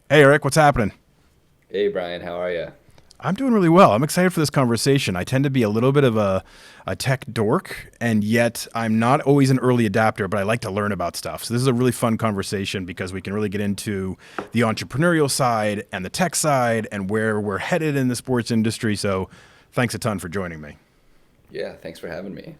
Hey, Eric, what's happening? Hey Brian, how are you? I'm doing really well. I'm excited for this conversation. I tend to be a little bit of a tech dork, and yet I'm not always an early adapter, but I like to learn about stuff. So this is a really fun conversation because we can really get into the entrepreneurial side and the tech side and where we're headed in the sports industry. So thanks a ton for joining me. Yeah, thanks for having me.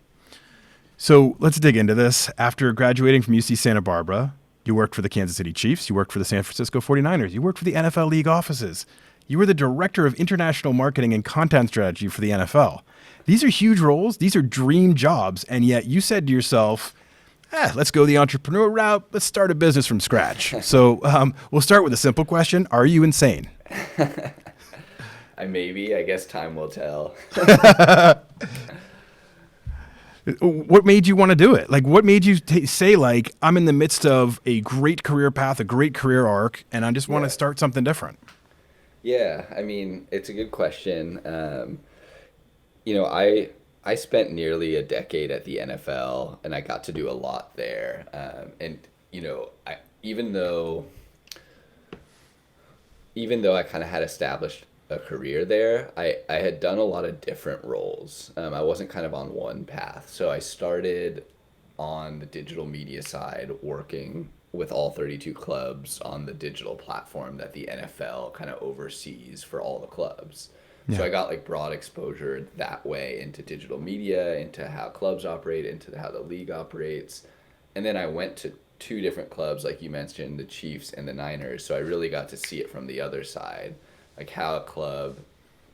So let's dig into this. After graduating from UC Santa Barbara, you worked for the Kansas City Chiefs, you worked for the San Francisco 49ers, you worked for the NFL League offices. You were the director of international marketing and content strategy for the NFL. These are huge roles, these are dream jobs, and yet you said to yourself, let's go the entrepreneur route, let's start a business from scratch. So we'll start with a simple question. Are you insane? I guess time will tell. What made you want to do it? Like, what made you say, like, I'm in the midst of a great career path, a great career arc, and I just want to Yeah. start something different? Yeah, it's a good question. I spent nearly a decade at the NFL and I got to do a lot there. And I even though I kind of had established a career there, I had done a lot of different roles. I wasn't kind of on one path. So I started on the digital media side, working with all 32 clubs on the digital platform that the NFL kind of oversees for all the clubs. So Yeah. I got like broad exposure that way into digital media, into how clubs operate, into how the league operates. And then I went to two different clubs, like you mentioned, the Chiefs and the Niners. So I really got to see it from the other side, like how a club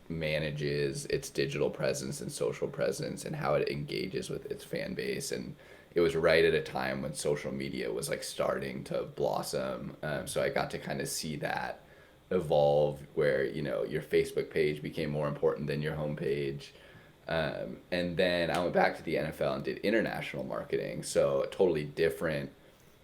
manages its digital presence and social presence and how it engages with its fan base. And it was right at a time when social media was like starting to blossom. So I got to kind of see that evolve where, your Facebook page became more important than your homepage. And then I went back to the NFL and did international marketing. So a totally different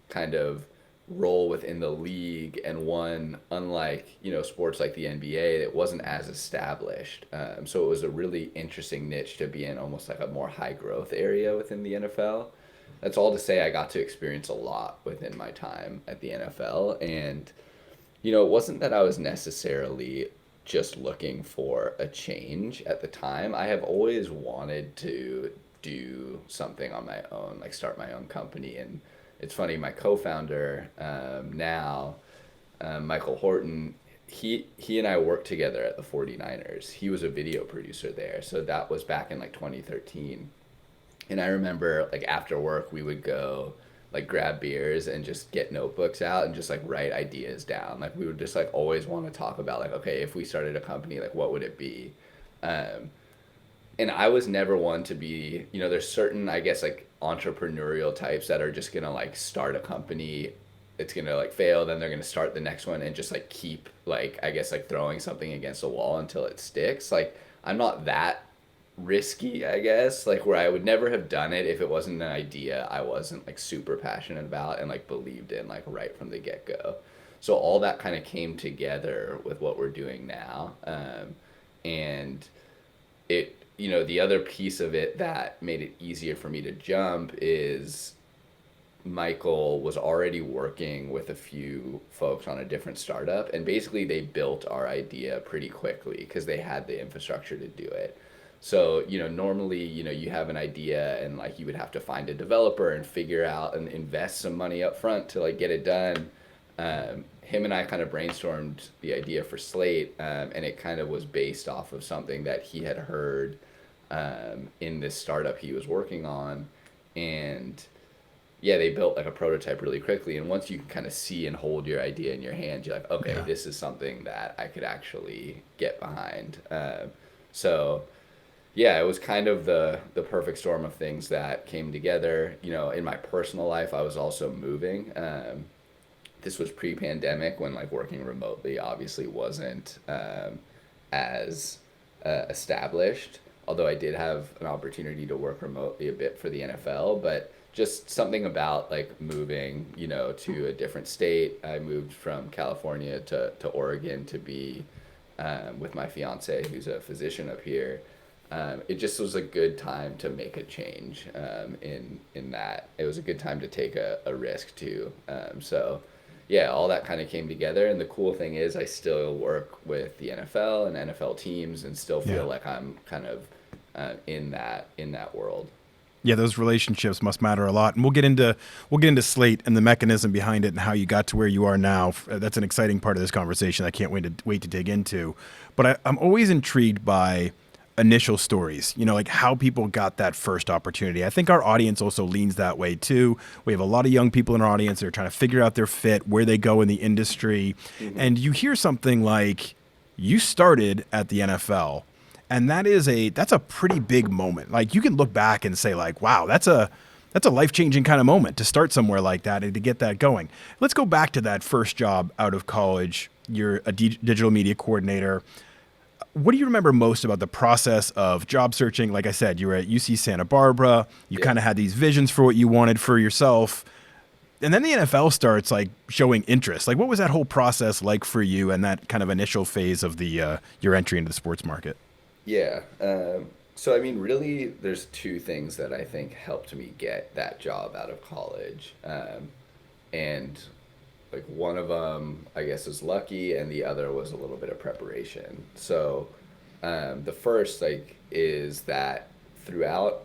kind of role within the league, and one unlike sports like the NBA that wasn't as established. So it was a really interesting niche to be in, almost like a more high growth area within the NFL. That's all to say I got to experience a lot within my time at the NFL. And it wasn't that I was necessarily just looking for a change at the time. I have always wanted to do something on my own, like start my own company. And it's funny, my co-founder now, Michael Horton, he and I worked together at the 49ers. He was a video producer there. So that was back in like 2013. And I remember like after work we would go like grab beers and just get notebooks out and just like write ideas down. Like we would just like always want to talk about like, okay, if we started a company, like what would it be? Um, and I was never one to be, there's certain, I guess, like entrepreneurial types that are just gonna like start a company. It's gonna like fail, then they're gonna start the next one and just like keep like, I guess, like throwing something against a wall until it sticks. Like I'm not that risky, I guess, like where I would never have done it if it wasn't an idea I wasn't like super passionate about and like believed in like right from the get go. So all that kind of came together with what we're doing now. And the other piece of it that made it easier for me to jump is Michael was already working with a few folks on a different startup, and basically they built our idea pretty quickly because they had the infrastructure to do it. So, normally, you have an idea and like you would have to find a developer and figure out and invest some money up front to like get it done. Him and I kind of brainstormed the idea for Slate, and it kind of was based off of something that he had heard in this startup he was working on. And yeah, they built like a prototype really quickly. And once you can kind of see and hold your idea in your hand, you're like, okay, Yeah. this is something that I could actually get behind. So yeah, it was kind of the perfect storm of things that came together. In my personal life, I was also moving. This was pre-pandemic when like working remotely obviously wasn't as established. Although I did have an opportunity to work remotely a bit for the NFL, but just something about like moving, to a different state. I moved from California to Oregon to be with my fiance, who's a physician up here. It just was a good time to make a change in that. It was a good time to take a risk too. So yeah, all that kind of came together. And the cool thing is, I still work with the NFL and NFL teams, and still Yeah. feel like I'm kind of in that world. Yeah, those relationships must matter a lot, and we'll get into Slate and the mechanism behind it and how you got to where you are now. That's an exciting part of this conversation. I can't wait to dig into. But I'm always intrigued by initial stories. Like how people got that first opportunity. I think our audience also leans that way too. We have a lot of young people in our audience that are trying to figure out their fit, where they go in the industry, and you hear something like, "You started at the NFL." And that's a pretty big moment. Like you can look back and say like, wow, that's a life-changing kind of moment to start somewhere like that and to get that going. Let's go back to that first job out of college. You're a digital media coordinator. What do you remember most about the process of job searching? Like I said, you were at UC Santa Barbara. You Yeah. kind of had these visions for what you wanted for yourself. And then the NFL starts like showing interest. Like what was that whole process like for you and that kind of initial phase of the your entry into the sports market? Yeah. So, I mean, really, there's two things that I think helped me get that job out of college. And like one of them, I guess, was lucky, and the other was a little bit of preparation. So, the first, like, is that throughout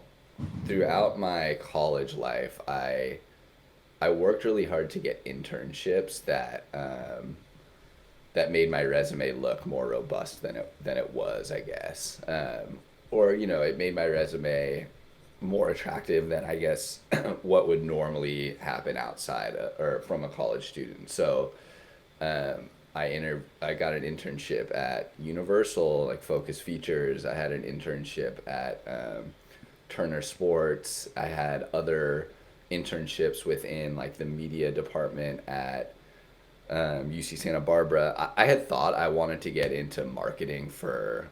throughout my college life, I worked really hard to get internships that made my resume look more robust than it was, I guess. Or it made my resume more attractive than I guess what would normally happen outside or from a college student. So I got an internship at Universal, like Focus Features. I had an internship at Turner Sports. I had other internships within like the media department at UC Santa Barbara. I had thought I wanted to get into marketing for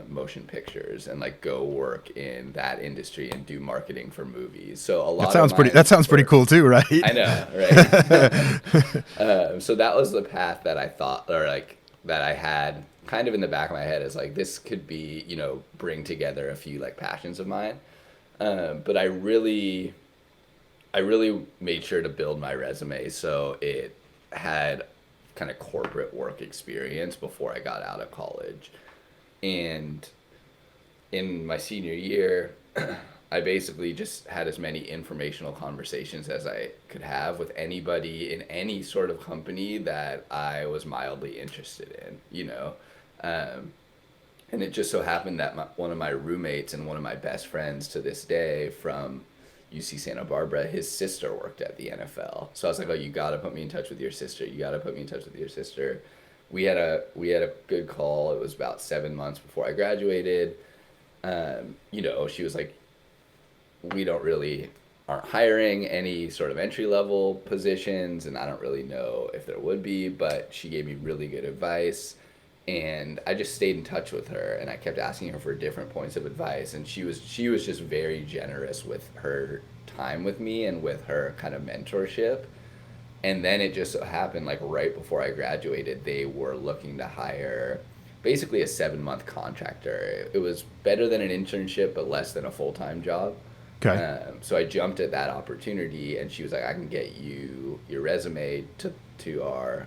motion pictures and like go work in that industry and do marketing for movies. So a lot of my That sounds pretty work, cool too, right? I know, right? So that was the path that I thought, or like that I had kind of in the back of my head, is like this could be, bring together a few like passions of mine. But I really made sure to build my resume so it had kind of corporate work experience before I got out of college. And in my senior year, I basically just had as many informational conversations as I could have with anybody in any sort of company that I was mildly interested in. And it just so happened that one of my roommates and one of my best friends to this day from UC Santa Barbara, his sister worked at the NFL. So I was like, oh, you got to put me in touch with your sister. You got to put me in touch with your sister. We had a good call. It was about 7 months before I graduated. She was like, we don't really aren't hiring any sort of entry level positions, and I don't really know if there would be, but she gave me really good advice. And I just stayed in touch with her, and I kept asking her for different points of advice, and she was just very generous with her time with me and with her kind of mentorship. And then it just so happened, like right before I graduated, they were looking to hire basically a 7-month contractor. It was better than an internship, but less than a full-time job. Okay. So I jumped at that opportunity, and she was like, I can get you your resume to our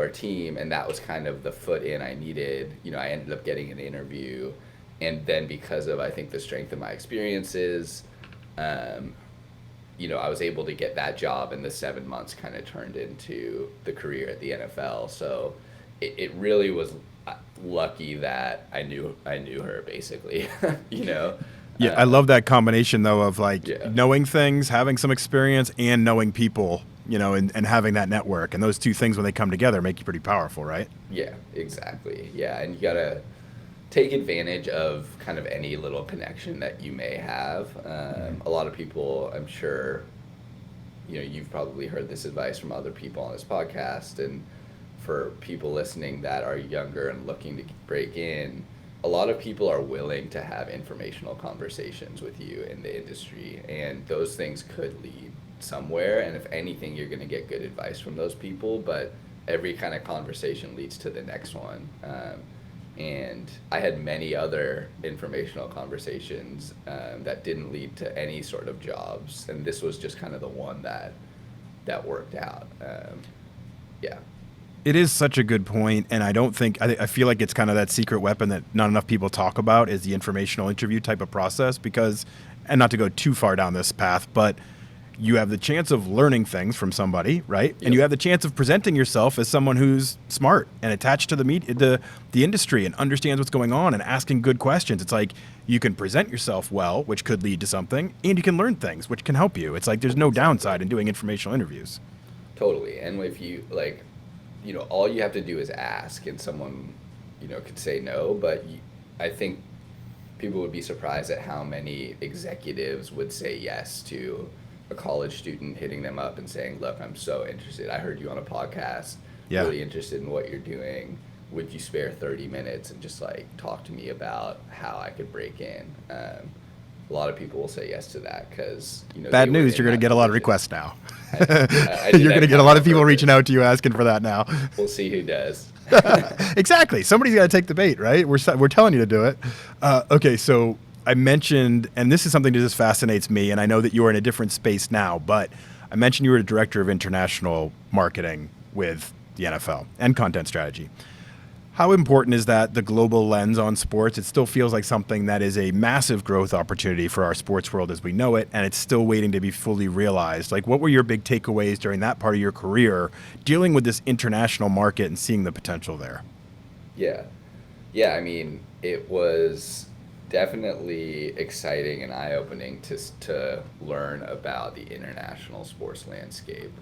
team. And that was kind of the foot in I needed. I ended up getting an interview, and then because of, I think, the strength of my experiences, I was able to get that job, and the 7 months kind of turned into the career at the NFL. So it really was lucky that I knew her, basically. Yeah, I love that combination though of like Yeah. knowing things, having some experience, and knowing people, and having that network. And those two things when they come together make you pretty powerful, right? Yeah, exactly. Yeah, and you gotta take advantage of kind of any little connection that you may have. A lot of people, I'm sure, you've probably heard this advice from other people on this podcast, and for people listening that are younger and looking to break in, a lot of people are willing to have informational conversations with you in the industry, and those things could lead somewhere. And if anything, you're going to get good advice from those people, but every kind of conversation leads to the next one. And I had many other informational conversations that didn't lead to any sort of jobs, and this was just kind of the one that that worked out. Yeah. It is such a good point, and I don't think I feel like it's kind of that secret weapon that not enough people talk about is the informational interview type of process because, and not to go too far down this path, but you have the chance of learning things from somebody, right? Yep. And you have the chance of presenting yourself as someone who's smart and attached to the industry and understands what's going on and asking good questions. It's like you can present yourself well, which could lead to something, and you can learn things, which can help you. It's like there's no downside in doing informational interviews. Totally. And if you like, all you have to do is ask, and someone, could say no. But I think people would be surprised at how many executives would say yes to a college student hitting them up and saying, "Look, I'm so interested. I heard you on a podcast. Yeah. Really interested in what you're doing. Would you spare 30 minutes and just talk to me about how I could break in?" A lot of people will say yes to that because Bad news, you're going to get a lot of requests now. I You're going to get a lot of people reaching out to you asking for that now. We'll see who does. Exactly. Somebody's got to take the bait, right? We're telling you to do it. Okay, so I mentioned, and this is something that just fascinates me, and I know that you are in a different space now, but I mentioned you were the director of international marketing with the NFL and content strategy. How important is that, the global lens on sports? It still feels like something that is a massive growth opportunity for our sports world as we know it, and it's still waiting to be fully realized. Like, what were your big takeaways during that part of your career dealing with this international market and seeing the potential there? Yeah. I mean, it was definitely exciting and eye-opening to learn about the international sports landscape.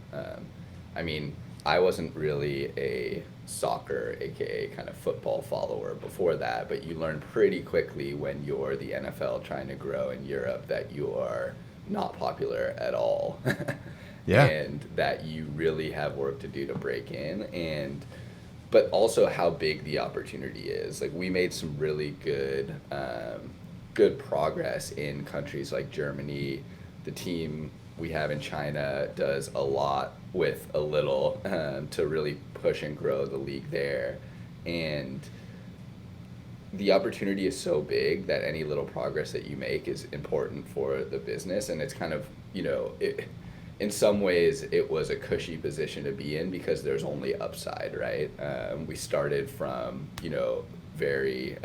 I mean, I wasn't really a soccer, aka kind of football follower before that, but you learn pretty quickly when you're the NFL trying to grow in Europe that you are not popular at all. Yeah. And that you really have work to do to break in, but also how big the opportunity is. Like, we made some really good progress in countries like Germany. The team we have in China does a lot with a little to really push and grow the league there. And the opportunity is so big that any little progress that you make is important for the business. And it's kind of, in some ways it was a cushy position to be in because there's only upside, right? We started from, very...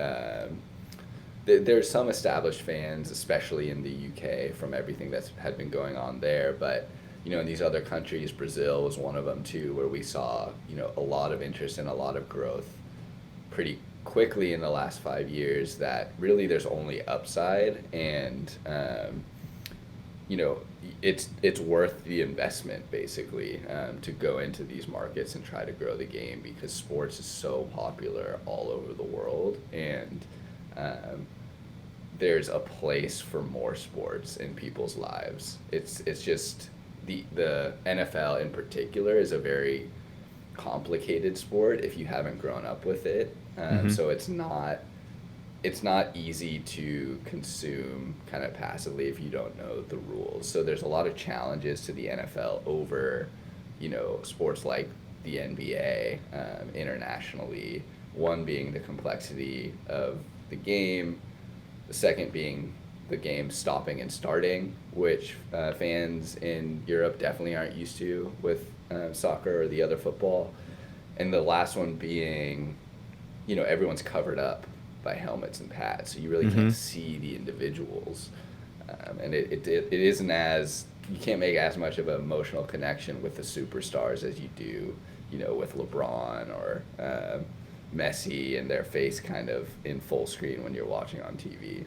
there's some established fans, especially in the UK, from everything that's had been going on there. But, in these other countries, Brazil was one of them too, where we saw, a lot of interest and a lot of growth pretty quickly in the last 5 years that really there's only upside. And, it's worth the investment, basically, to go into these markets and try to grow the game because sports is so popular all over the world. And there's a place for more sports in people's lives. It's just the NFL in particular is a very complicated sport if you haven't grown up with it. So it's not easy to consume kind of passively if you don't know the rules. So there's a lot of challenges to the NFL over, sports like the NBA internationally. One being the complexity of the game. The second being the game stopping and starting, which fans in Europe definitely aren't used to with soccer or the other football. And the last one being, everyone's covered up by helmets and pads, so you really can't see the individuals. And it isn't as, you can't make as much of an emotional connection with the superstars as you do, with LeBron or Messi and their face kind of in full screen when you're watching on TV.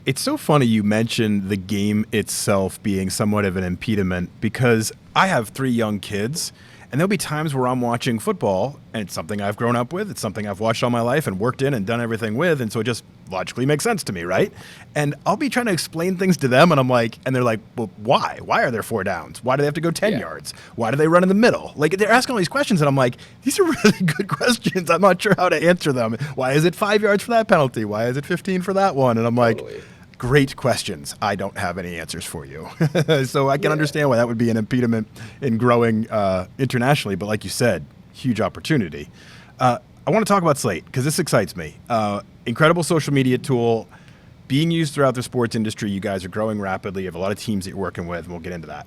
It's so funny you mentioned the game itself being somewhat of an impediment because I have 3 young kids, and there'll be times where I'm watching football, and it's something I've grown up with. It's something I've watched all my life and worked in and done everything with, and so it just logically makes sense to me, right? And I'll be trying to explain things to them, and I'm like, and they're like, well, why? Why are there 4 downs? Why do they have to go 10 yards? Why do they run in the middle? Like, they're asking all these questions, and I'm like, these are really good questions. I'm not sure how to answer them. Why is it 5 yards for that penalty? Why is it 15 for that one? And I'm like, great questions. I don't have any answers for you. So I can understand why that would be an impediment in growing internationally. But like you said, huge opportunity. I want to talk about Slate because this excites me. Incredible social media tool being used throughout the sports industry. You guys are growing rapidly. You have a lot of teams that you're working with, and we'll get into that.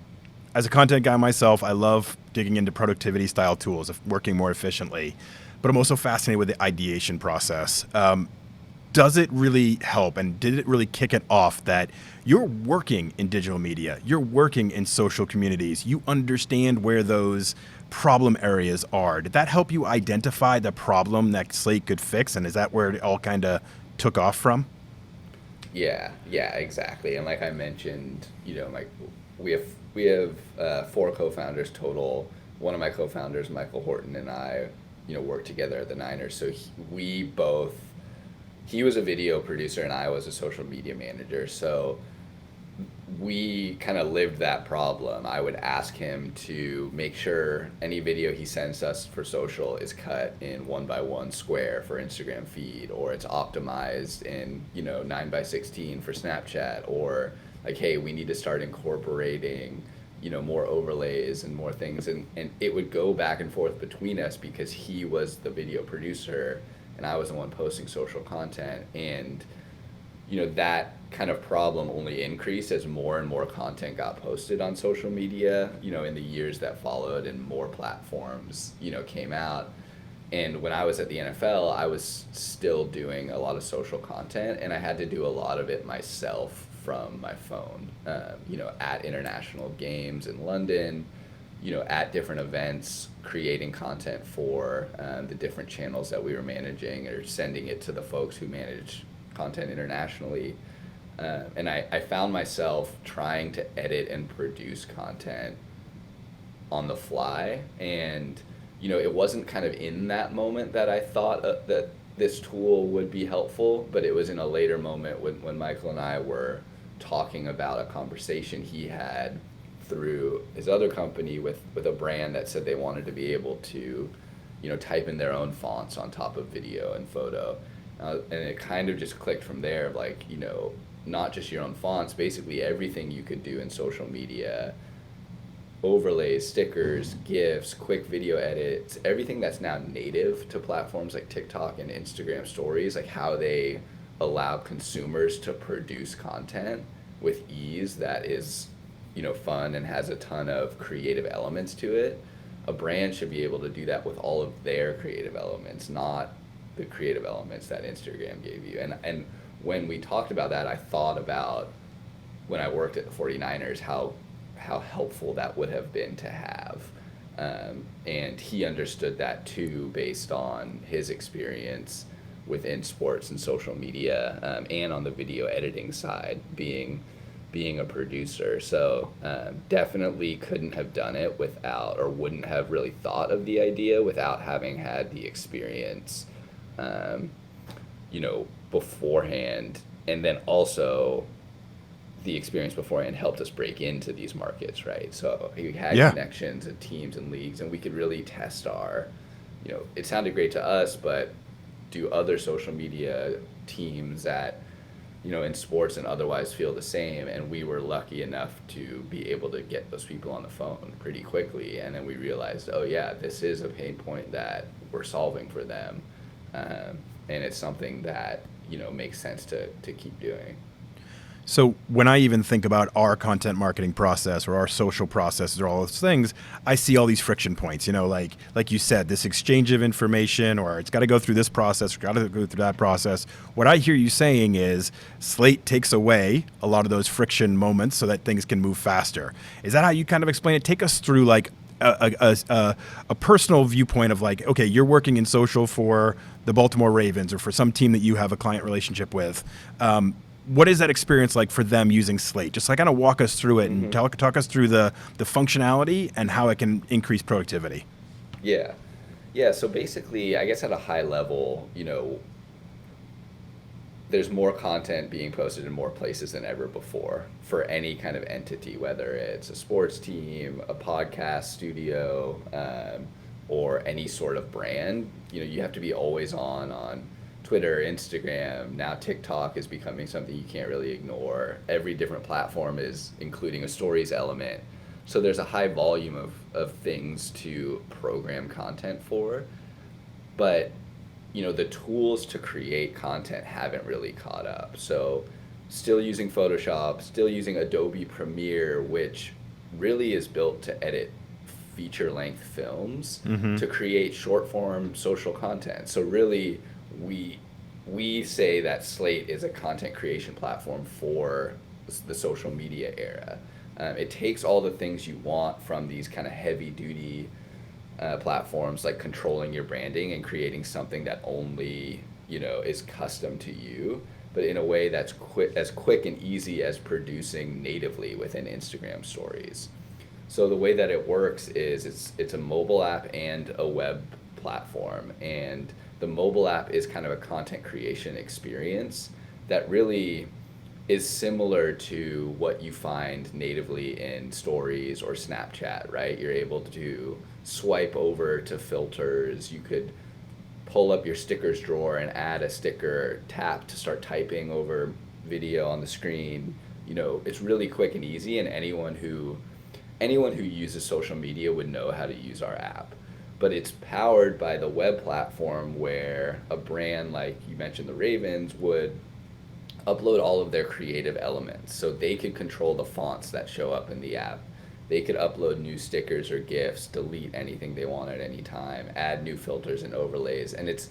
as a content guy myself, I love digging into productivity style tools of working more efficiently, but I'm also fascinated with the ideation process. Does it really help, and did it really kick it off that you're working in digital media, you're working in social communities, you understand where those problem areas are? Did that help you identify the problem that Slate could fix, and is that where it all kind of took off from? Yeah, exactly. And like I mentioned, like we have we have four co-founders total. One of my co-founders, Michael Horton, and I, work together at the Niners. So we both he was a video producer and I was a social media manager. So we kind of lived that problem. I would ask him to make sure any video he sends us for social is cut in 1 by 1 square for Instagram feed, or it's optimized in 9 by 16 for Snapchat, or like, hey, we need to start incorporating more overlays and more things, and it would go back and forth between us because he was the video producer and I was the one posting social content. And that kind of problem only increased as more and more content got posted on social media, in the years that followed, and more platforms, came out. And when I was at the NFL, I was still doing a lot of social content, and I had to do a lot of it myself from my phone, at international games in London, at different events, creating content for the different channels that we were managing, or sending it to the folks who manage content internationally. And I found myself trying to edit and produce content on the fly. And, it wasn't kind of in that moment that I thought that this tool would be helpful, but it was in a later moment when Michael and I were talking about a conversation he had through his other company with a brand that said they wanted to be able to, type in their own fonts on top of video and photo. And it kind of just clicked from there, like, not just your own fonts, basically everything you could do in social media, overlays, stickers, GIFs, quick video edits, everything that's now native to platforms like TikTok and Instagram stories, like how they allow consumers to produce content with ease that is, fun and has a ton of creative elements to it. A brand should be able to do that with all of their creative elements, not the creative elements that Instagram gave you. And when we talked about that, I thought about when I worked at the 49ers, how helpful that would have been to have. And he understood that too, based on his experience within sports and social media, and on the video editing side, being a producer. So definitely couldn't have done it without, or wouldn't have really thought of the idea without having had the experience, beforehand. And then also the experience beforehand helped us break into these markets, right? So we had Yeah. connections and teams and leagues, and we could really test our, it sounded great to us, but do other social media teams that, in sports and otherwise feel the same? And we were lucky enough to be able to get those people on the phone pretty quickly. And then we realized, oh yeah, this is a pain point that we're solving for them. And it's something that, makes sense to keep doing. So when I even think about our content marketing process or our social processes or all those things, I see all these friction points, like you said, this exchange of information, or it's got to go through this process, got to go through that process. What I hear you saying is Slate takes away a lot of those friction moments so that things can move faster. Is that how you kind of explain it? Take us through like a personal viewpoint of like, okay, you're working in social for the Baltimore Ravens or for some team that you have a client relationship with. What is that experience like for them using Slate? Just like kind of walk us through it and talk us through the functionality and how it can increase productivity. Yeah. Yeah, so basically, I guess at a high level, there's more content being posted in more places than ever before for any kind of entity, whether it's a sports team, a podcast studio, or any sort of brand. You have to be always on Twitter, Instagram, now TikTok is becoming something you can't really ignore. Every different platform is including a stories element. So there's a high volume of things to program content for. But, the tools to create content haven't really caught up. So still using Photoshop, still using Adobe Premiere, which really is built to edit feature-length films Mm-hmm. to create short-form social content. So really, we we say that Slate is a content creation platform for the social media era. It takes all the things you want from these kind of heavy-duty platforms, like controlling your branding and creating something that only is custom to you, but in a way that's quick and easy as producing natively within Instagram stories. So the way that it works is it's a mobile app and a web platform, and the mobile app is kind of a content creation experience that really is similar to what you find natively in stories or Snapchat, right? You're able to swipe over to filters. You could pull up your stickers drawer and add a sticker, tap to start typing over video on the screen. It's really quick and easy, and anyone who uses social media would know how to use our app. But it's powered by the web platform where a brand like you mentioned the Ravens would upload all of their creative elements. So they could control the fonts that show up in the app. They could upload new stickers or GIFs, delete anything they want at any time, add new filters and overlays. And it's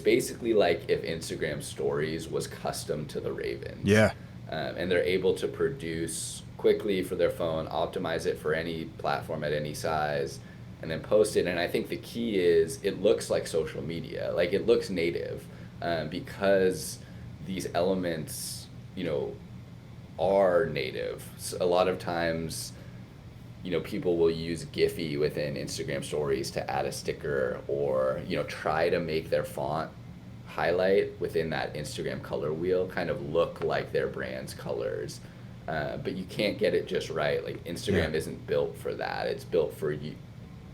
basically like if Instagram Stories was custom to the Ravens. Yeah. And they're able to produce quickly for their phone, optimize it for any platform at any size, and then post it. And I think the key is it looks like social media, like it looks native, because these elements, are native. So a lot of times, people will use Giphy within Instagram stories to add a sticker or, try to make their font highlight within that Instagram color wheel kind of look like their brand's colors. But you can't get it just right. Like Instagram isn't built for that. It's built for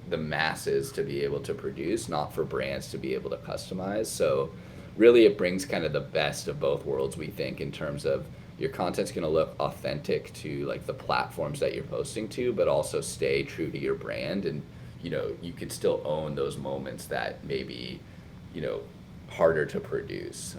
the masses to be able to produce, not for brands to be able to customize. So really it brings kind of the best of both worlds, we think, in terms of your content's going to look authentic to like the platforms that you're posting to, but also stay true to your brand. And, you could still own those moments that maybe, harder to produce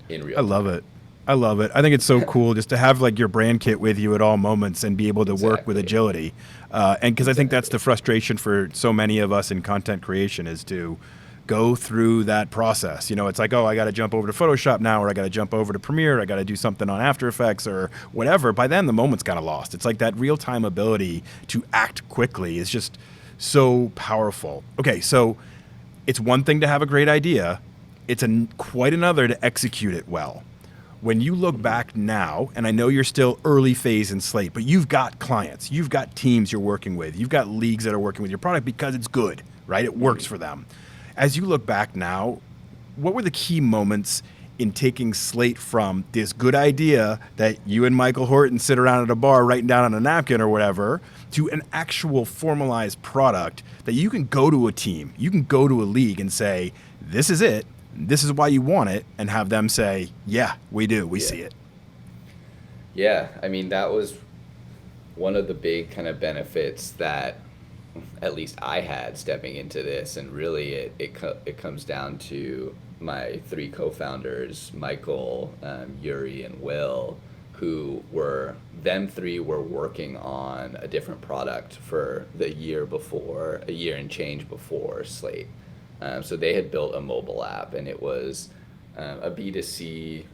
in real I time. love it. I love it. I think it's so cool just to have like your brand kit with you at all moments and be able to work with Exactly. agility. And because I think that's Exactly. the frustration for so many of us in content creation is to go through that process. It's like, oh, I got to jump over to Photoshop now, or I got to jump over to Premiere, I got to do something on After Effects or whatever. By then, the moment's kind of lost. It's like that real time ability to act quickly is just so powerful. Okay, so it's one thing to have a great idea, it's quite another to execute it well. When you look back now, and I know you're still early phase in Slate, but you've got clients, you've got teams you're working with, you've got leagues that are working with your product because it's good, right? It works for them. As you look back now, what were the key moments in taking Slate from this good idea that you and Michael Horton sit around at a bar writing down on a napkin or whatever to an actual formalized product that you can go to a team, you can go to a league and say, this is it, this is why you want it, and have them say, yeah, we do, we see it. Yeah, I mean, that was one of the big kind of benefits that at least I had stepping into this, and really it comes down to my three co-founders, Michael, Yuri, and Will, who them three were working on a different product for a year and change before Slate. So they had built a mobile app, and it was a B2C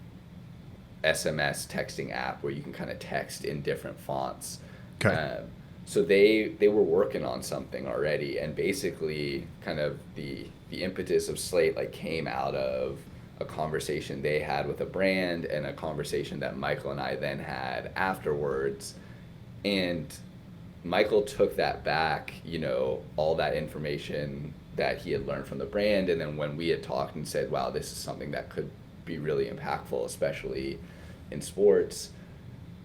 SMS texting app where you can kind of text in different fonts. Okay. So they were working on something already, and basically kind of the impetus of Slate like came out of a conversation they had with a brand and a conversation that Michael and I then had afterwards. And Michael took that back, all that information that he had learned from the brand, and then when we had talked and said, wow, this is something that could be really impactful, especially in sports,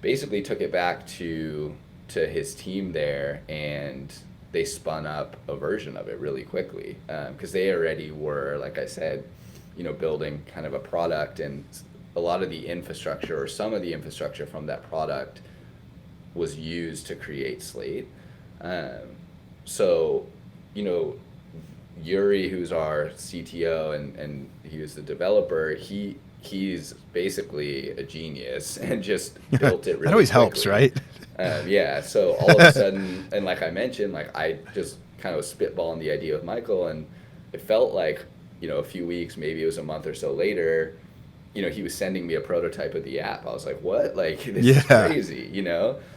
basically took it back to his team there, and they spun up a version of it really quickly, because they already were, like I said, building kind of a product, and a lot of the infrastructure or some of the infrastructure from that product was used to create Slate. So, Yuri, who's our CTO and he was the developer, he's basically a genius and just built it That really always helps, quickly. right? Yeah, so all of a sudden, and like I mentioned, like I just kind of was spitballing the idea with Michael, and it felt like, a few weeks, maybe it was a month or so later, he was sending me a prototype of the app. I was like, what? Like, this is Yeah. crazy?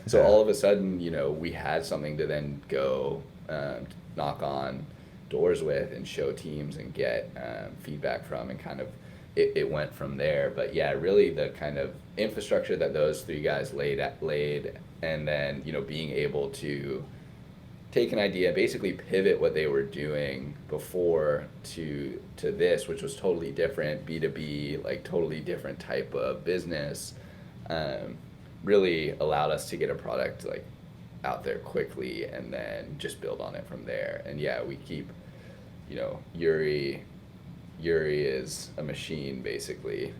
So Yeah. all of a sudden, we had something to then go knock on doors with and show teams and get feedback from, and kind of it went from there. But yeah, really the kind of infrastructure that those three guys laid, and then, being able to take an idea, basically pivot what they were doing before to this, which was totally different, B2B, like totally different type of business, um, really allowed us to get a product like out there quickly and then just build on it from there. And yeah, we keep, Yuri is a machine basically.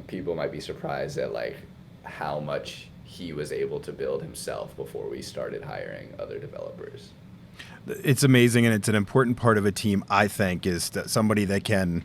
People might be surprised at like how much he was able to build himself before we started hiring other developers. It's amazing, and it's an important part of a team, I think, is that somebody that can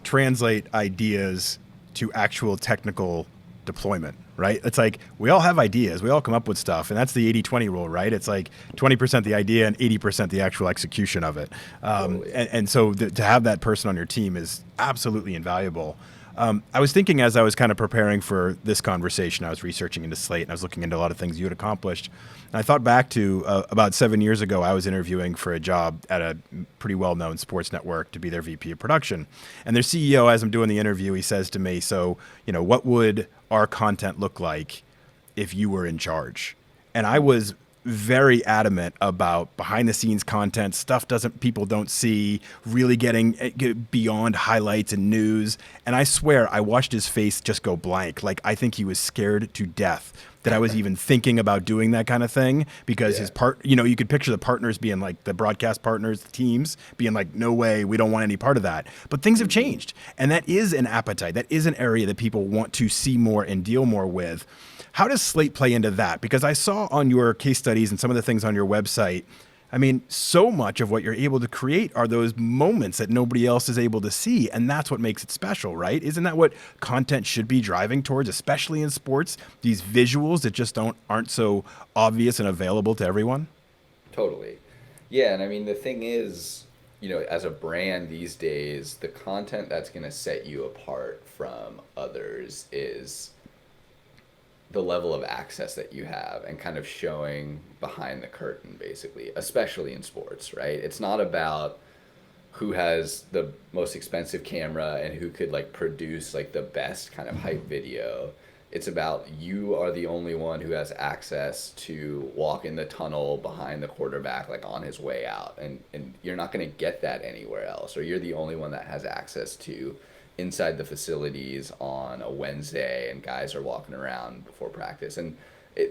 translate ideas to actual technical deployment, right? It's like we all have ideas, we all come up with stuff, and that's the 80-20 rule, right? It's like 20% the idea and 80% the actual execution of it. Totally. And so to have that person on your team is absolutely invaluable. I was thinking as I was kind of preparing for this conversation, I was researching into Slate and I was looking into a lot of things you had accomplished. And I thought back to about 7 years ago, I was interviewing for a job at a pretty well-known sports network to be their VP of production. And their CEO, as I'm doing the interview, he says to me, so, what would our content look like if you were in charge? And I was very adamant about behind the scenes content, stuff people don't see, really get beyond highlights and news. And I swear I watched his face just go blank. Like I think he was scared to death that I was even thinking about doing that kind of thing, because Yeah. you could picture the partners being like the broadcast partners, the teams being like, no way, we don't want any part of that. But things have changed. And that is an appetite. That is an area that people want to see more and deal more with. How does Slate play into that? Because I saw on your case studies and some of the things on your website, I mean, so much of what you're able to create are those moments that nobody else is able to see. And that's what makes it special, right? Isn't that what content should be driving towards, especially in sports? These visuals that just aren't so obvious and available to everyone? Totally. Yeah, and I mean the thing is, as a brand these days, the content that's going to set you apart from others is the level of access that you have and kind of showing behind the curtain basically, especially in sports, right? It's not about who has the most expensive camera and who could like produce like the best kind of hype video. It's about you are the only one who has access to walk in the tunnel behind the quarterback like on his way out, and you're not going to get that anywhere else, or you're the only one that has access to inside the facilities on a Wednesday and guys are walking around before practice. And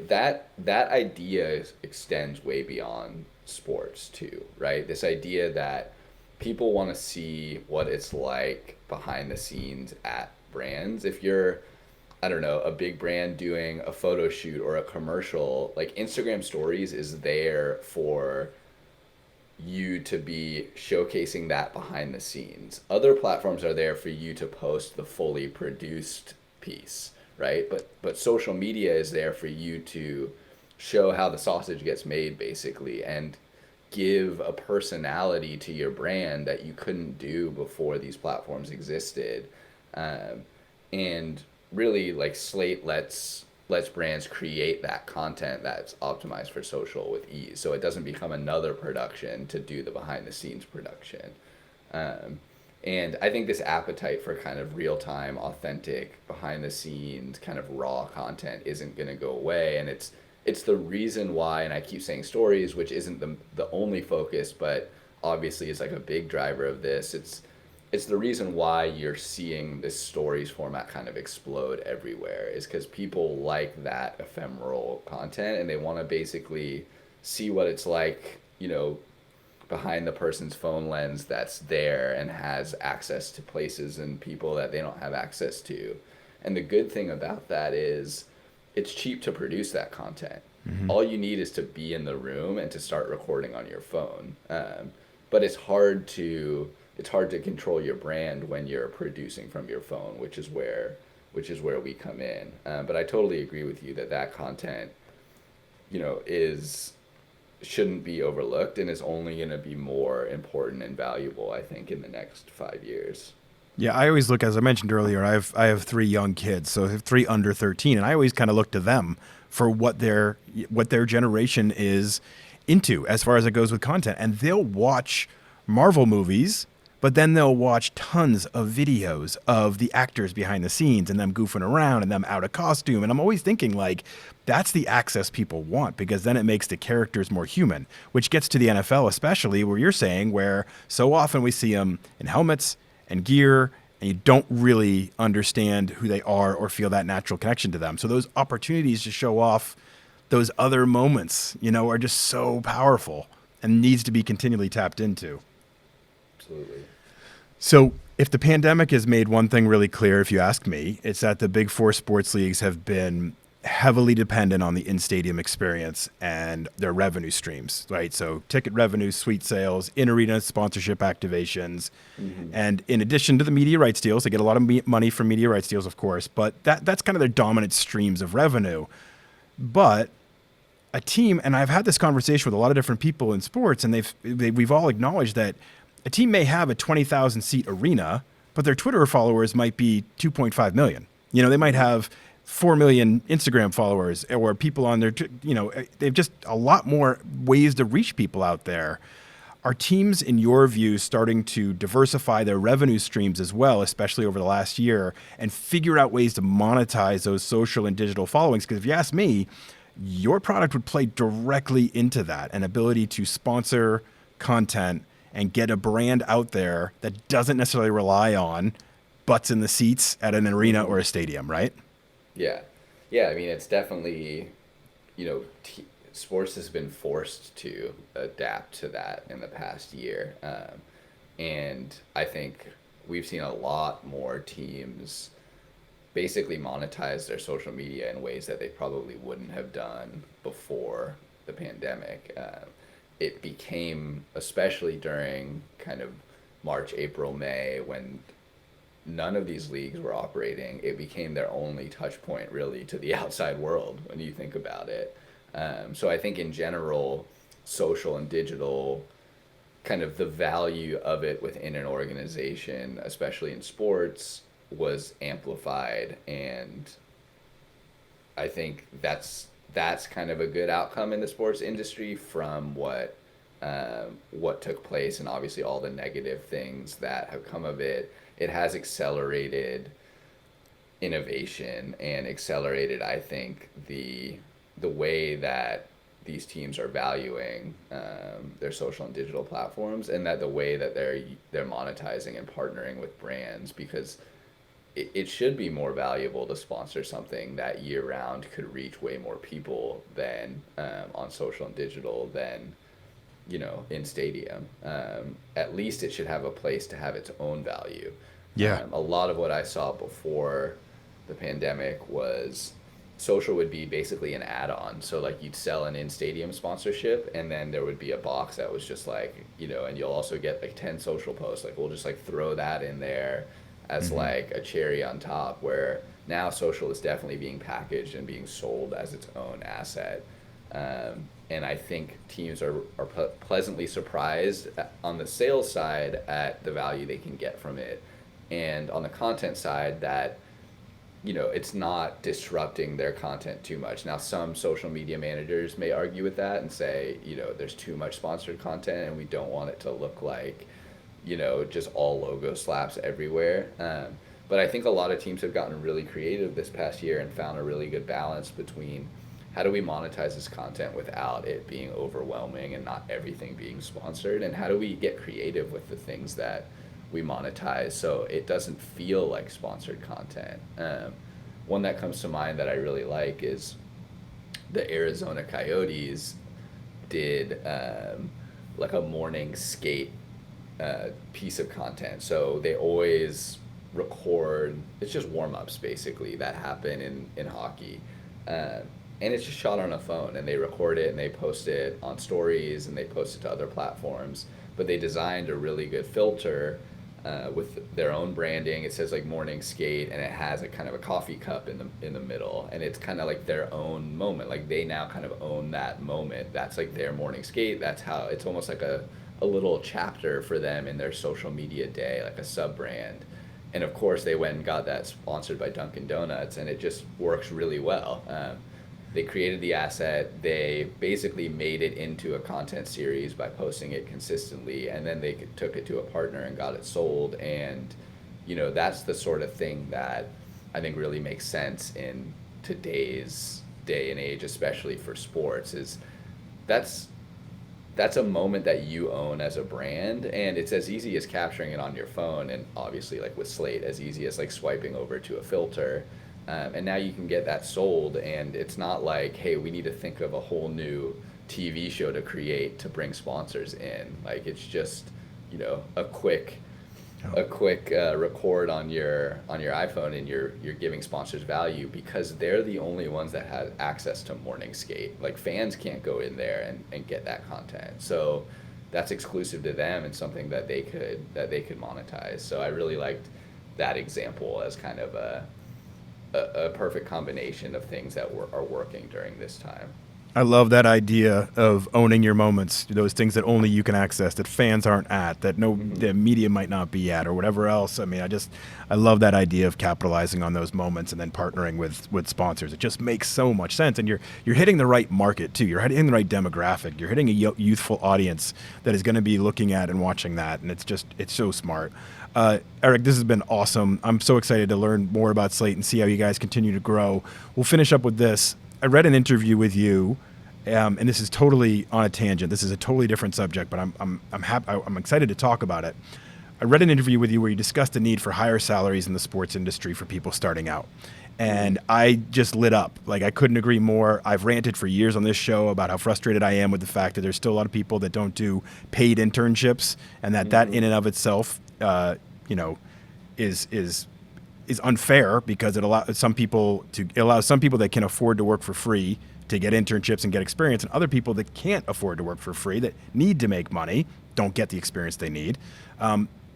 that idea extends way beyond sports too, right? This idea that people want to see what it's like behind the scenes at brands. If you're, I don't know, a big brand doing a photo shoot or a commercial, like Instagram stories is there for you to be showcasing that behind the scenes. Other platforms are there for you to post the fully produced piece, right? But social media is there for you to show how the sausage gets made basically, and give a personality to your brand that you couldn't do before these platforms existed. And really like Slate lets brands create that content that's optimized for social with ease, so it doesn't become another production to do the behind the scenes production. And I think this appetite for kind of real time, authentic, behind the scenes, kind of raw content isn't going to go away. And it's the reason why, and I keep saying stories, which isn't the only focus, but obviously is like a big driver of this. It's the reason why you're seeing this stories format kind of explode everywhere, is because people like that ephemeral content and they want to basically see what it's like, behind the person's phone lens that's there and has access to places and people that they don't have access to. And the good thing about that is it's cheap to produce that content. Mm-hmm. All you need is to be in the room and to start recording on your phone. but it's hard to control your brand when you're producing from your phone, which is where we come in. But I totally agree with you that that content, is shouldn't be overlooked and is only going to be more important and valuable, I think, in the next 5 years. Yeah, I always look, as I mentioned earlier, I have three young kids, so I have three under 13, and I always kind of look to them for what their generation is into as far as it goes with content. And they'll watch Marvel movies, but then they'll watch tons of videos of the actors behind the scenes and them goofing around and them out of costume. And I'm always thinking like that's the access people want because then it makes the characters more human, which gets to the NFL especially where you're saying where so often we see them in helmets and gear and you don't really understand who they are or feel that natural connection to them. So those opportunities to show off those other moments, are just so powerful and needs to be continually tapped into. Absolutely. So if the pandemic has made one thing really clear, if you ask me, it's that the big four sports leagues have been heavily dependent on the in-stadium experience and their revenue streams, right? So ticket revenue, suite sales, in-arena sponsorship activations. Mm-hmm. And in addition to the media rights deals, they get a lot of money from media rights deals, of course, but that's kind of their dominant streams of revenue. But a team, and I've had this conversation with a lot of different people in sports, and we've all acknowledged that a team may have a 20,000 seat arena, but their Twitter followers might be 2.5 million. They might have 4 million Instagram followers or people on their, they've just a lot more ways to reach people out there. Are teams, in your view, starting to diversify their revenue streams as well, especially over the last year, and figure out ways to monetize those social and digital followings? Because if you ask me, your product would play directly into that, an ability to sponsor content and get a brand out there that doesn't necessarily rely on butts in the seats at an arena or a stadium, right? Yeah. Yeah, I mean, it's definitely, sports has been forced to adapt to that in the past year. And I think we've seen a lot more teams basically monetize their social media in ways that they probably wouldn't have done before the pandemic. It became, especially during kind of March, April, May, when none of these leagues were operating, it became their only touch point really to the outside world when you think about it. So I think in general, social and digital, kind of the value of it within an organization, especially in sports, was amplified, and I think that's kind of a good outcome in the sports industry from what took place, and obviously all the negative things that have come of it. It has accelerated innovation and accelerated, I think, the way that these teams are valuing their social and digital platforms, and that the way that they're monetizing and partnering with brands, because it should be more valuable to sponsor something that year round could reach way more people than on social and digital than in stadium. At least it should have a place to have its own value. Yeah. A lot of what I saw before the pandemic was social would be basically an add-on. So like you'd sell an in-stadium sponsorship, and then there would be a box that was just like, and you'll also get like 10 social posts. Like we'll just like throw that in there as like a cherry on top, where now social is definitely being packaged and being sold as its own asset. And I think teams are pleasantly surprised on the sales side at the value they can get from it. And on the content side, that, it's not disrupting their content too much. Now, some social media managers may argue with that and say, there's too much sponsored content and we don't want it to look like, just all logo slaps everywhere. But I think a lot of teams have gotten really creative this past year and found a really good balance between how do we monetize this content without it being overwhelming and not everything being sponsored, and how do we get creative with the things that we monetize so it doesn't feel like sponsored content. One that comes to mind that I really like is the Arizona Coyotes did like a morning skate piece of content. So they always record, it's just warm-ups basically that happen in hockey. And it's just shot on a phone, and they record it and they post it on stories and they post it to other platforms. but they designed a really good filter with their own branding. It says like morning skate, and it has a kind of a coffee cup in the middle, and it's kind of like their own moment. Like they now kind of own that moment. That's like their morning skate. That's how it's almost like a little chapter for them in their social media day, like a sub brand. And of course, they went and got that sponsored by Dunkin' Donuts, and it just works really well. They created the asset. They basically made it into a content series by posting it consistently, and then they took it to a partner and got it sold. And that's the sort of thing that I think really makes sense in today's day and age, especially for sports. Is that's that's a moment that you own as a brand, and it's as easy as capturing it on your phone, and obviously like with Slate, as easy as like swiping over to a filter. And now you can get that sold, and it's not like, hey, we need to think of a whole new TV show to create to bring sponsors in. Like it's just, a quick, record on your iPhone, and you're giving sponsors value because they're the only ones that have access to morning skate. Like fans can't go in there and get that content. So that's exclusive to them and something that they could monetize. So I really liked that example as kind of a perfect combination of things that are working during this time. I love that idea of owning your moments, those things that only you can access, that fans aren't at, that the media might not be at, or whatever else. I mean, I love that idea of capitalizing on those moments and then partnering with sponsors. It just makes so much sense, and you're hitting the right market too. You're hitting the right demographic. You're hitting a youthful audience that is going to be looking at and watching that, and it's so smart. Eric, this has been awesome. I'm so excited to learn more about Slate and see how you guys continue to grow. We'll finish up with this. I read an interview with you, and this is totally on a tangent. This is a totally different subject, but I'm excited to talk about it. I read an interview with you where you discussed the need for higher salaries in the sports industry for people starting out. And I just lit up. Like, I couldn't agree more. I've ranted for years on this show about how frustrated I am with the fact that there's still a lot of people that don't do paid internships, and that in and of itself, is unfair because it allows some people that can afford to work for free to get internships and get experience, and other people that can't afford to work for free, that need to make money, don't get the experience they need.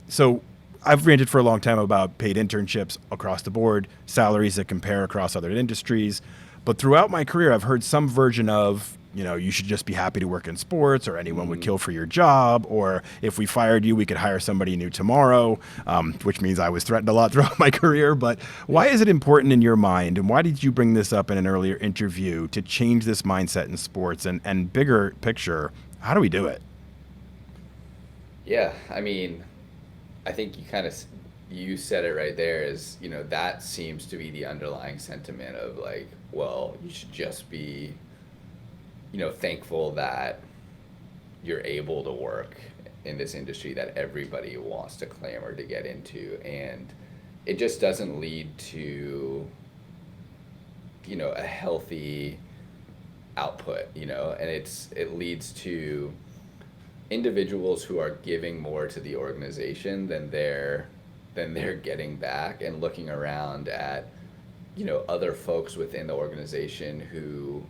So I've ranted for a long time about paid internships across the board, salaries that compare across other industries. But throughout my career, I've heard some version of, you should just be happy to work in sports, or anyone would kill for your job, or if we fired you, we could hire somebody new tomorrow, which means I was threatened a lot throughout my career. But why is it important in your mind, and why did you bring this up in an earlier interview, to change this mindset in sports, and bigger picture, how do we do it? Yeah, I mean, I think you said it right there. Is that seems to be the underlying sentiment of like, well, you should just be thankful that you're able to work in this industry that everybody wants to clamor to get into, and it just doesn't lead to a healthy output, and it leads to individuals who are giving more to the organization than they're getting back, and looking around at other folks within the organization who,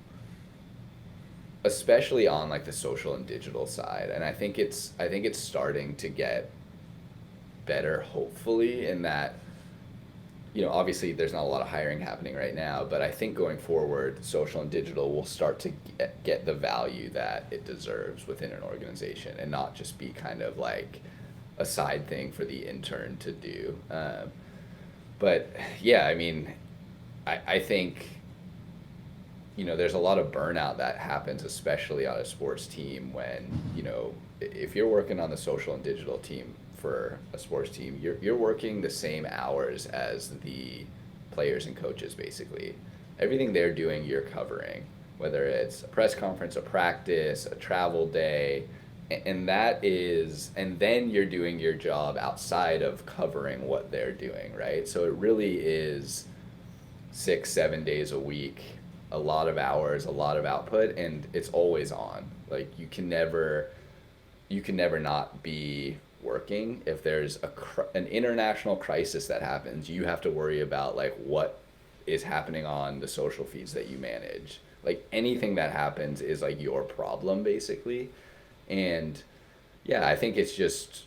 especially on like the social and digital side, and I think it's starting to get better, hopefully, in that obviously there's not a lot of hiring happening right now, but I think going forward, social and digital will start to get the value that it deserves within an organization, and not just be kind of like a side thing for the intern to do. But yeah, I mean, I think there's a lot of burnout that happens, especially on a sports team, when if you're working on the social and digital team for a sports team, you're working the same hours as the players and coaches. Basically everything they're doing, you're covering, whether it's a press conference, a practice, a travel day, and then you're doing your job outside of covering what they're doing, right? So it really is 6-7 days a week, a lot of hours, a lot of output, and it's always on. Like you can never not be working. If there's an international crisis that happens, you have to worry about like what is happening on the social feeds that you manage. Like anything that happens is like your problem, basically. And Yeah, I think it's just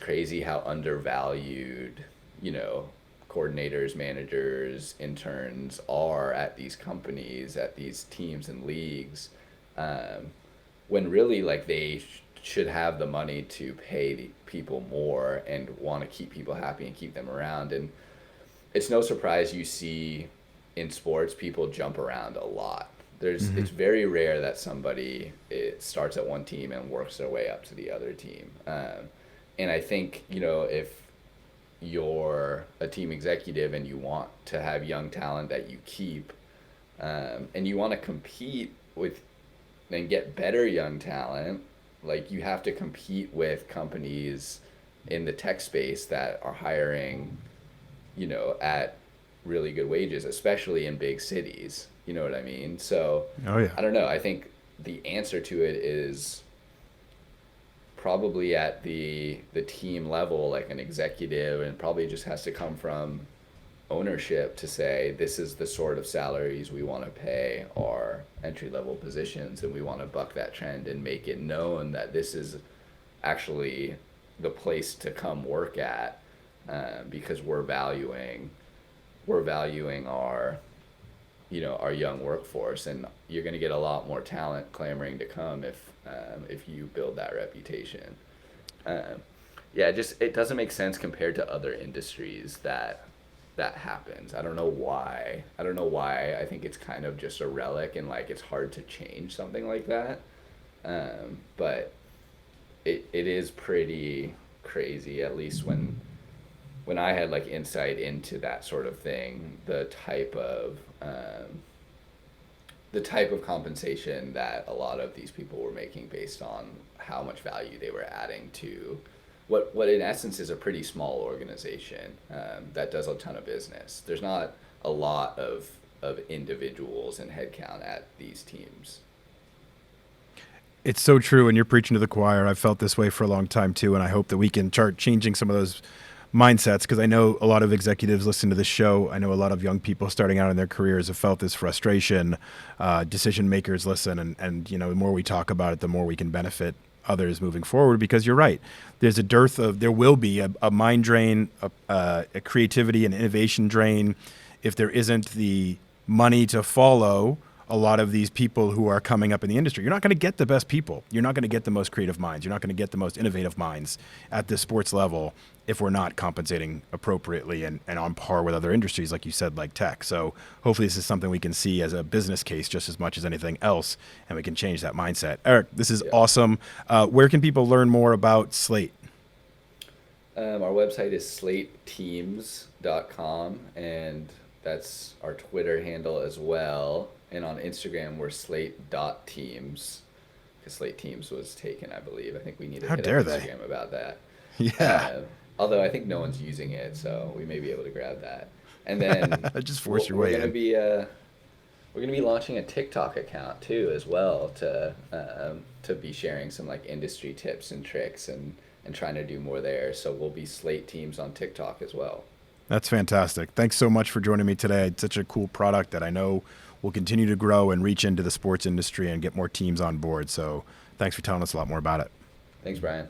crazy how undervalued, you know, coordinators, managers, interns are at these companies, at these teams and leagues, um, when really like they should have the money to pay the people more and want to keep people happy and keep them around. And it's no surprise you see in sports people jump around a lot. It's very rare that somebody it starts at one team and works their way up to the other team. And I think if you're a team executive and you want to have young talent that you keep, and you want to compete with and get better young talent, like you have to compete with companies in the tech space that are hiring at really good wages, especially in big cities. You know what I mean? So Oh yeah. I don't know. I think the answer to it is probably at the team level, like an executive, and probably just has to come from ownership to say this is the sort of salaries we want to pay our entry level positions, and we want to buck that trend and make it known that this is actually the place to come work at, because we're valuing our young workforce, and you're going to get a lot more talent clamoring to come if you build that reputation. Um, yeah, just it doesn't make sense compared to other industries that happens. I don't know why. I don't know why. I think it's kind of just a relic, and like it's hard to change something like that. But it is pretty crazy, at least when I had like insight into that sort of thing, the type of compensation that a lot of these people were making based on how much value they were adding to what in essence is a pretty small organization, that does a ton of business. There's not a lot of individuals and headcount at these teams. It's so true, and you're preaching to the choir. I've felt this way for a long time too, and I hope that we can start changing some of those mindsets, because I know a lot of executives listen to this show. I know a lot of young people starting out in their careers have felt this frustration. Decision makers listen, and the more we talk about it, the more we can benefit others moving forward. Because you're right, there will be a mind drain, a creativity and innovation drain, if there isn't the money to follow a lot of these people who are coming up in the industry. You're not going to get the best people. You're not going to get the most creative minds. You're not going to get the most innovative minds at the sports level if we're not compensating appropriately and on par with other industries, like you said, like tech. So hopefully this is something we can see as a business case just as much as anything else, and we can change that mindset. Eric, this is Yeah. awesome. Where can people learn more about Slate? Our website is slateteams.com, and that's our Twitter handle as well. And on Instagram, we're slate.teams, because Slate Teams was taken, I believe. I think we need to How hit dare up they? Instagram about that. Yeah. Uh, Although I think no one's using it, so we may be able to grab that. And then Just force your we're way gonna in. be launching a TikTok account too as well to be sharing some like industry tips and tricks and trying to do more there. So we'll be Slate Teams on TikTok as well. That's fantastic. Thanks so much for joining me today. It's such a cool product that I know will continue to grow and reach into the sports industry and get more teams on board. So thanks for telling us a lot more about it. Thanks, Brian.